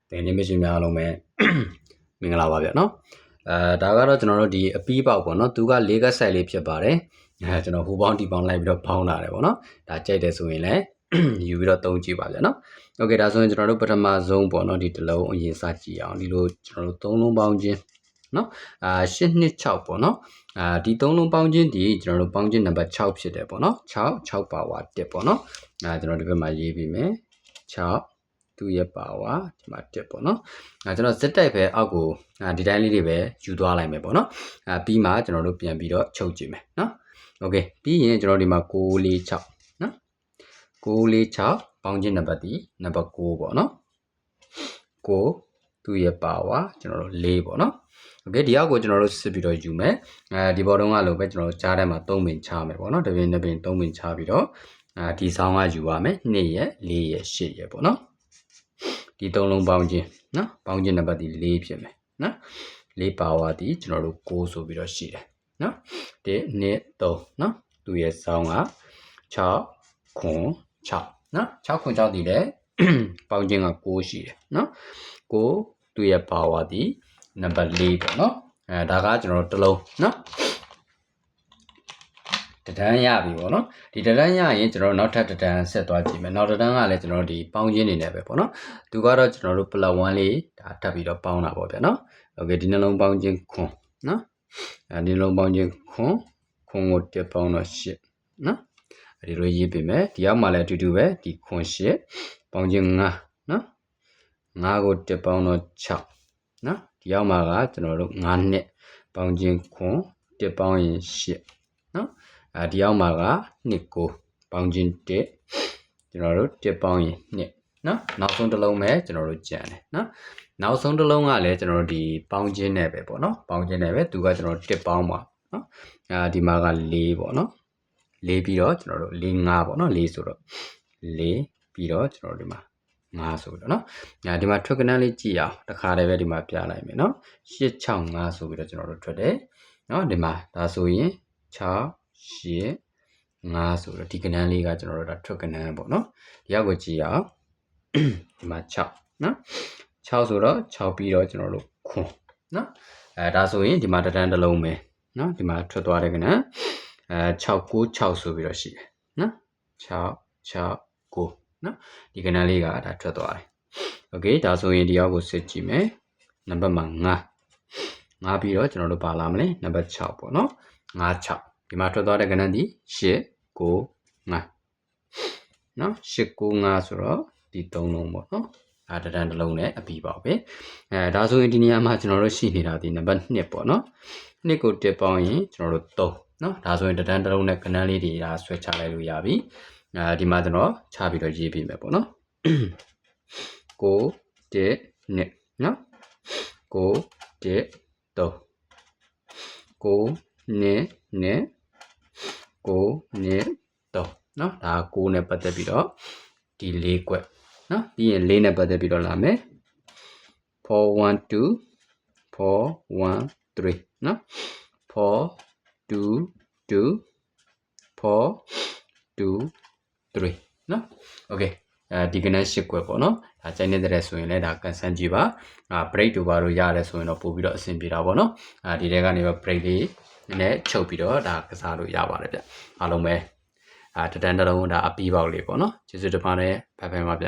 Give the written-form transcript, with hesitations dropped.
တင်နေမရှိများလုံးပဲမင်္ဂလာပါဗျာနော်ဒါကတော့ကျွန်တော်တို့ဒီအပီးပေါက်ပေါ့နော်သူက၄ကက်ဆိုင်လေးဖြစ်ပါတယ်ကျွန်တော်ဟိုပေါင်းဒီပေါင်းလိုက်ပြီးတော့ပေါင်းလာတယ်ပေါ့နော်ဒါကြိုက်တယ်ဆိုရင်လည်းယူပြီးတော့သုံးကြည့်ပါဗျာနော်โอเคဒါဆိုရင်ကျွန်တော်တို့ပထမဆုံးပေါ့နော်ဒီတစ်လုံးအရင်စကြည့်အောင်ဒီလိုကျွန်တော်တို့၃လုံးပေါင်းခြင်းနော်8 2 6ပေါ့နော်ဒီ၃လုံးပေါင်းခြင်းဒီကျွန်တော်တို့ပေါင်းခြင်းနံပါတ်6ဖြစ်တယ်ပေါ့နော်6ပါဝါ1ပေါ့နော်ကျွန်တော်ဒီဘက်မှာရေးပြီးမယ်6သူ့ရဲ့ပါဝါဒီမှာ1ပေါ့နော်ကျွန်တော်ဇက်တိုက်ပဲအောက်ကိုဒီတိုင်းလေးတွေပဲယူသွားလိုက်မယ်ပေါ့နော်ပြီးမှကျွန်တော်တို့ပြန်ပြီးတော့ချုပ်ကြည့်မယ်နော်โอเคပြီးရင်ကျွန်တော်ဒီမှာ646နော်646ပေါင်းခြင်းနံပါတ်ဒီနံပါတ်6ပေါ့နော်6သူ့ရဲ့ပါဝါကျွန်တော်တို့4ပေါ့နော်โอเคဒီအောက်ကိုကျွန်တော်တို့စစ်ပြီးတော့ယူမယ်ဒီဘော်တုံးကလို့ပဲကျွန်တော်တို့ကြားထဲမှာ3ပင်ချမယ်ပေါ့နော်တစ်ပင်2ပင်3ပင်ချပြီးတော့ဒီဆောင်းကယူပါမယ်2ရက်4ရက်8ရက်ပေါ့နော်ဒီ3လုံးပေါင်းခြင်းနော်ပေါင်းခြင်းနံပါတ်ဒီ4ဖြစ်မယ်နော်4ပါဝါဒီကျွန်တော်တို့6ဆိုပြီးတော့ရှိတယ်နော်1 2 3နော်သူရဲ့ဆောင်းက6ခွန်6နော်6ခွန်6ဒီလည်းပေါင်းခြင်းက6ရှိတယ်နော်6သူရဲ့ပါဝါဒီနံပါတ်4ပေါ့နော်ဒါကကျွန်တော်တို့တစ်လုံးနော်တဒန်းရပြီပေါ့နော်ဒီတဒန်းရရင်ကျွန်တော်တို့နောက်ထပ်တဒန်းဆက်သွားကြည့်မယ်နောက်တဒန်းကလည်းကျွန်တော်တို့ဒီပေါင်းခြင်းနေနဲ့ပဲပေါ့နော်သူကတော့ကျွန်တော်တို့ +1 လေးဒါထပ်ပြီးတော့ပေါင်းတာပေါ့ဗျာနော်โอเคဒီနှလုံးပေါင်းခြင်းခွန်နော်ဒီနှလုံးပေါင်းခြင်းခွန်ကိုတက်ပေါင်းတော့8နော်ဒီလိုရေးပေးမယ်ဒီအောက်မှာလည်းအတူတူပဲဒီခွန်8ပေါင်းခြင်း5နော်5ကိုတက်ပေါင်းတော့6နော်ဒီအောက်မှာကကျွန်တော်တို့5နှစ်ပေါင်းခြင်းခွန်တက်ပေါင်းရင်8နော်ဒီအောက်မှာက2ကိုပေါင်းခြင်း1ကျွန်တော်တို့တက်ပေါင်းရင်2နော်နောက်ဆုံးတစ်လုံးပဲကျွန်တော်တို့ကြံတယ်နော်နောက်ဆုံးတစ်လုံးကလည်းကျွန်တော်တို့ဒီပေါင်းခြင်းနဲ့ပဲပေါ့နော်ပေါင်းခြင်းနဲ့ပဲသူကကျွန်တော်တက်ပေါင်းပါနော်ဒီမှာက4ပေါ့နော်4ပြီးတော့ကျွန်တော်တို့4 5ပေါ့နော်4ဆိုတော့4ပြီးတော့ကျွန်တော်တို့ဒီမှာ5ဆိုတော့နော်ဒီမှာထွက်ကနန်းလေးကြည့်အောင်တခါတည်းပဲဒီမှာပြလိုက်မယ်နော်8 6 5ဆိုပြီးတော့ကျွန်တော်တို့ထွက်တယ်နော်ဒီမှာဒါဆိုရင်6 8 5ဆိုတော့ဒီကနန်းလေးကကျွန်တော်တို့ဒါထွက်ကနန်းပေါ့နော်ဒီရောက်ကိုကြည့်အောင်ဒီမှာ6နော်6ဆိုတော့6ပြီးတော့ကျွန်တော်တို့ခွန်နော်ဒါဆိုရင်ဒီမှာတဒန်းတစ်လုံးပဲနော်ဒီမှာထွက်သွားတဲ့ကနန်း6 9 6ဆိုပြီးတော့ရှိတယ်နော်6 6 9နော်ဒီကနန်းလေးကဒါထွက်သွားတယ်โอเคဒါဆိုရင်ဒီရောက်ကိုစစ်ကြည့်မယ်နံပါတ်မှာ5ပြီးတော့ကျွန်တော်တို့ပါလာမလဲနံပါတ်6ပေါ့နော်5 6ဒီမှာထွက်သွားတဲ့ကနန်းဒီ8 9 5နော်8 9 5ဆိုတော့ဒီ3လုံးပေါ့နော်တဒန်းတစ်လုံးနဲ့အပြီးပါပဲဒါဆိုရင်ဒီနေရာမှာကျွန်တော်တို့ရှိနေတာဒီနံပါတ်2ပေါ့နော်2ကိုတက်ပေါင်းရင်ကျွန်တော်တို့3နော်ဒါဆိုရင်တဒန်းတစ်လုံးနဲ့ကနန်းလေးတွေဒါဆွဲချလိုက်လို့ရပြီဒီမှာကျွန်တော်ချပြီးတော့ရေးပြမယ်ပေါ့နော်9 1 2နော်9 1 3 9 2 2 9 2 3နော်ဒါ9နဲ့ပတ်သက်ပြီးတော့ဒီ4ကွက်နော်ပြီးရင်4နဲ့ပတ်သက်ပြီးတော့လာမယ်4 1 2 4 1 3နော်4 2 2 4 2 3နော်โอเคဒီကနေ့8ကွက်ပေါ့နော်ဒါချိန်နေတဲ့ဆိုရင်လည်းဒါကန်ဆန်းကြည့်ပါbreak တို့ပါလို့ရတယ်ဆိုရင်တော့ပို့ပြီးတော့အဆင်ပြေတာပေါ့နော်ဒီထဲကနေပဲ break လေးနဲ့ချုပ်ပြီးတော့ဒါကစားလို့ရပါတယ်ဗျအားလုံးပဲတဒန်းတစ်လုံးဒါအပီးပေါက်လေးပေါ့နော်ကျေးဇူးတင်ပါတယ်ဘိုင်ဘိုင်ပါဗျ